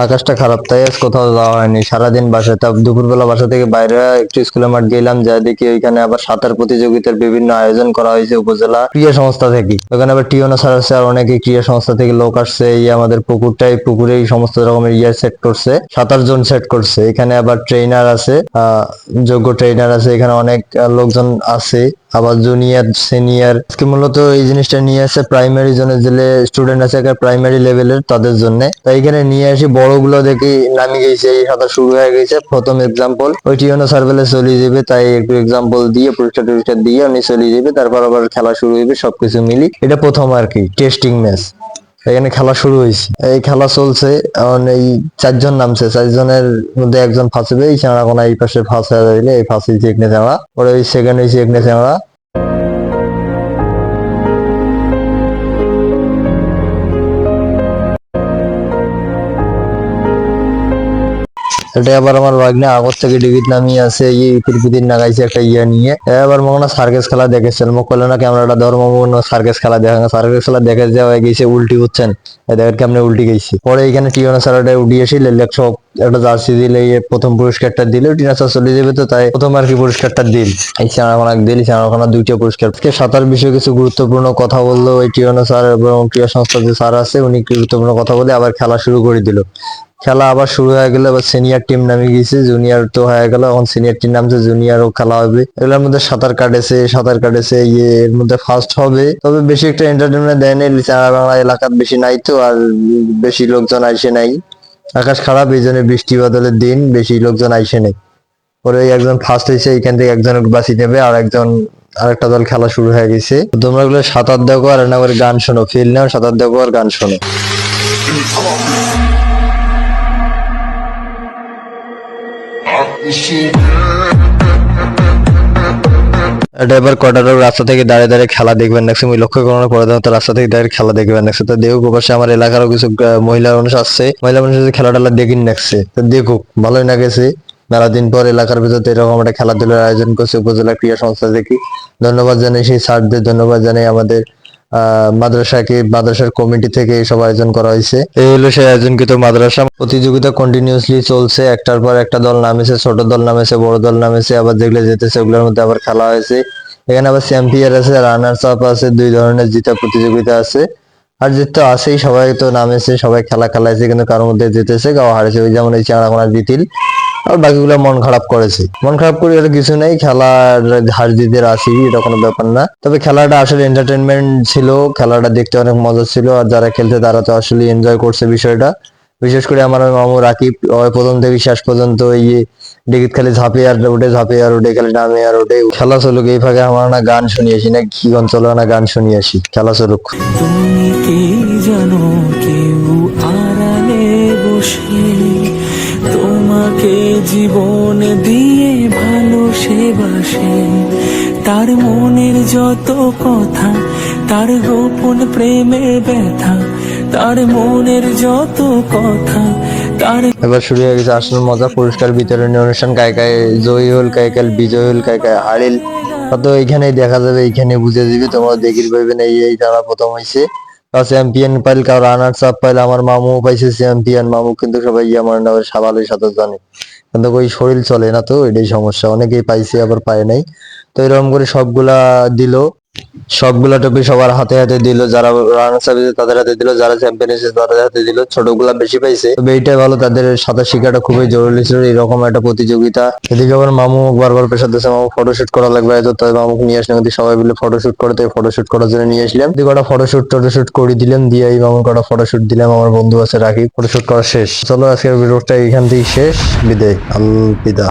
আকাশটা খারাপ, তাই আজ কোথাও যাওয়া হয়নি। সারাদিন বাসায়। তা দুপুরবেলা বাসা থেকে বাইরে একটু স্কুলের মাঠ গেলাম, যা দেখি ওইখানে আবার সাঁতার প্রতিযোগিতার বিভিন্ন আয়োজন করা হয়েছে উপজেলা ক্রীড়া সংস্থা থেকে। ওখানে আবার টিওনো স্যার আছে, আর অনেকে ক্রীড়া সংস্থা থেকে লোক আসছে। এই আমাদের পুকুরে এই সমস্ত রকমের সেট করছে, 7-8 জন সেট করছে। এখানে আবার ট্রেনার আছে, যোগ্য ট্রেনার আছে। এখানে অনেক লোকজন আছে, আবার জুনিয়র সিনিয়র। আজকে মূলত এই জিনিসটা নিয়ে আসে প্রাইমারি জোনের যে স্টুডেন্ট আছে প্রাইমারি লেভেলের, তাদের জন্য। তাই এখানে নিয়ে আসি বড়গুলো দেখি নামি গেছে, এই সাঁতার শুরু হয়ে গেছে। প্রথম এক্সাম্পল ওই টিওনো সার্ভেলে চলে যাবে, তাই একটু এক্সাম্পল দিয়ে পরীক্ষা টরীক্ষা দিয়ে উনি চলে যাবে। তারপর আবার খেলা শুরু হইবে সবকিছু মিলি। এটা প্রথম আর কি টেস্টিং ম্যাচ। এখানে খেলা শুরু হয়েছে, এই খেলা চলছে। এখন এই 4 জন নামছে, 4 জনের মধ্যে একজন ফাঁসবে। এই চাঁড়া কোনা এই পাশে ফাঁস হয়ে যাইলে এই ফাঁস হয়েছে একনে চাঁড়া, পরে ওই সেকেন্ড হয়েছে একনে চাঁড়া। এটা আবার আমার ভাগ্নে আগর থেকে ডিগিট নামিয়ে আছে, এই পিরপিদিন নাগাইছে একটা নিয়ে। এবার মনে হয় সার্কাস খেলা দেখেছেন, মুখ করলে না ক্যামেরাটা ধর্ম সার্কাস খেলা দেখা। সার্কাস খেলা দেখে যাওয়া গেছে উল্টি বুঝছেন, দেখেন কেমনে উল্টি গেছি। পরে এখানে টিওনা স্যারটা উঠে এসে সব একটা জার্সি দিলে প্রথম পুরস্কারটা দিলে টিনা স্যার চলে যাবে, তো তাই প্রথম আর কি পুরস্কারটা দিল। এই চাঁড়াখানা দিল, চাঁড়াখানা 2টা পুরস্কার। সাঁতার বিষয়ে কিছু গুরুত্বপূর্ণ কথা বললো ওই টিওনা স্যার এবং ক্রীড়া সংস্থার যে স্যার আছে, উনি গুরুত্বপূর্ণ কথা বলে আবার খেলা শুরু করে দিল। খেলা আবার শুরু হয়ে গেল, আবার সিনিয়র টিম নামে গেছে, জুনিয়র তো হয়ে গেল, এখন সিনিয়র টিম নামছে, জুনিয়রও খেলা হবে। এগুলোর মধ্যে সাঁতার কাটেছে এর মধ্যে ফার্স্ট হবে। তবে বেশি একটা এন্টারটেনমেন্ট দেয় নাই, বাংলা এলাকার বেশি নাই তো, আর বেশি লোকজন আইসে নাই। আকাশ খারাপ, এই জন্য বৃষ্টি বাদলের দিন, বেশি লোকজন আইসে নাই। পরে একজন ফার্স্ট হয়েছে, এইখান থেকে একজন বাঁচি নেবে, আর আরেকটা দল খেলা শুরু হয়ে গেছে। তোমরা গুলো সাঁতার দেখো আর না করে গান শোনো, ফিল নাও, সাঁতার দেখো আর গান শোনো। এটা এবার কটার রাস্তা থেকে দাঁড়িয়ে দাঁড়িয়ে খেলা দেখবেন না, তুমি লক্ষ্য করো পরে তো রাস্তা থেকে দাঁড়িয়ে খেলা দেখবেন না। তো দেখুক পাশে আমার এলাকারও কিছু মহিলা মানুষ আসছে, মহিলা মানুষ খেলা টেলা দেখিন নাকছে, তো দেখুক ভালোই না গেছে। মেলা দিন পর এলাকার ভিতরে এরকম একটা খেলাধুলার আয়োজন করছে উপজেলা ক্রীড়া সংস্থা থেকে। ধন্যবাদ জানাই সেই স্যারদের, ধন্যবাদ জানাই আমাদের মাদ্রাসার কমিটি থেকে এইসব আয়োজন করা হয়েছে। এই হলো সেই আয়োজনকৃত মাদ্রাসা। প্রতিযোগিতা কন্টিনিউসলি চলছে, একটার পর একটা দল নামেছে, ছোট দল নামেছে, বড় দল নামেছে, আবার যেগুলো যেতেছে ওগুলোর মধ্যে আবার খেলা হয়েছে। এখানে আবার চ্যাম্পিয়ন আছে, রানার্স আপ আছে, 2 ধরনের জিতা প্রতিযোগিতা আছে। আর জিততে আছেই, সবাই তো নামেছে, সবাই খেলাইছে, কিন্তু কারোর মধ্যে জিতেছে কারো হারেছে। ওই যেমন এই চাঁড়াকোনা জিতিল, আর বাকিগুলো মন খারাপ করেছে। মন খারাপ করে এটা কিছু নাই, খেলার হার জিতের আসি, এটা কোনো ব্যাপার না। তবে খেলাটা আসলে এন্টারটেনমেন্ট ছিল, খেলাটা দেখতে অনেক মজা ছিল, আর যারা খেলতে তারা তো আসলে এনজয় করছে বিষয়টা। বিশেষ করে আমার মামু রাকিব, প্রথম থেকে শেষ পর্যন্ত ডিগিত খালি ঝাঁপে আর ওঠে, খালি নামে আর ওঠে। খেলা চলুক, এই ফাঁকে আমার না গান শুনিয়ে আসি, না কি গান চলো না, গান শুনিয়ে আসি, খেলা চলুক। তুমি কি জানো কেউ আড়ালে বসে তোমাকে জীবন দিয়ে ভালোবাসে, তার মনের যত কথা, তার গোপন প্রেমের ব্যথা, তার মনের যত কথা, তার। এবার শুরু হয়ে গেছে আসল মজা, পুরস্কার বিতরণী অনুষ্ঠান। কায় জয়ী হল, কায় বিজয় হল, কায় হারিল, তো এইখানেই দেখা যাবে, এইখানে বুঝে যাবে, তোমরা দেখির পাইবে না। এই যারা প্রথম হয়েছে চ্যাম্পিয়ন পাইল, কারো রানার্স আপ পাইল। আমার মামু পাইছে চ্যাম্পিয়ন, মামু কিন্তু সবাই আমার সাবালের সাথে জানে, কিন্তু ওই শরীর চলে না, তো এটাই সমস্যা। অনেকেই পাইছে আবার পায় নাই, তো এরকম করে সবগুলা টপি সবার হাতে হাতে দিল, যারা রানার্স আপ তাদের হাতে দিল, যারা চ্যাম্পিয়ন হয়েছে তাদের হাতে দিল। ছোটগুলা বেশি পাইছে, তবে এইটাই ভালো, তাদের সাঁতার শেখাটা খুবই জরুরি ছিল, এরকম একটা প্রতিযোগিতা। এদিকে আবার মামু বারবার প্রেশার দিচ্ছে, মামু ফটোশুট করা লাগবে, তাই মামুকে নিয়ে আসলাম, সবাই মিলে ফটোশুট করে, তাই ফটোশুট করার জন্য নিয়ে আসলাম। কটা ফটোশুট করে দিলাম, দিয়ে এই মামুর কটা ফটোশুট দিলাম। আমার বন্ধু আছে রাকিব, ফটোশুট করা শেষ। চলো আজকের ভিডিওটা এখান থেকে শেষ, বিদায়, আলবিদা।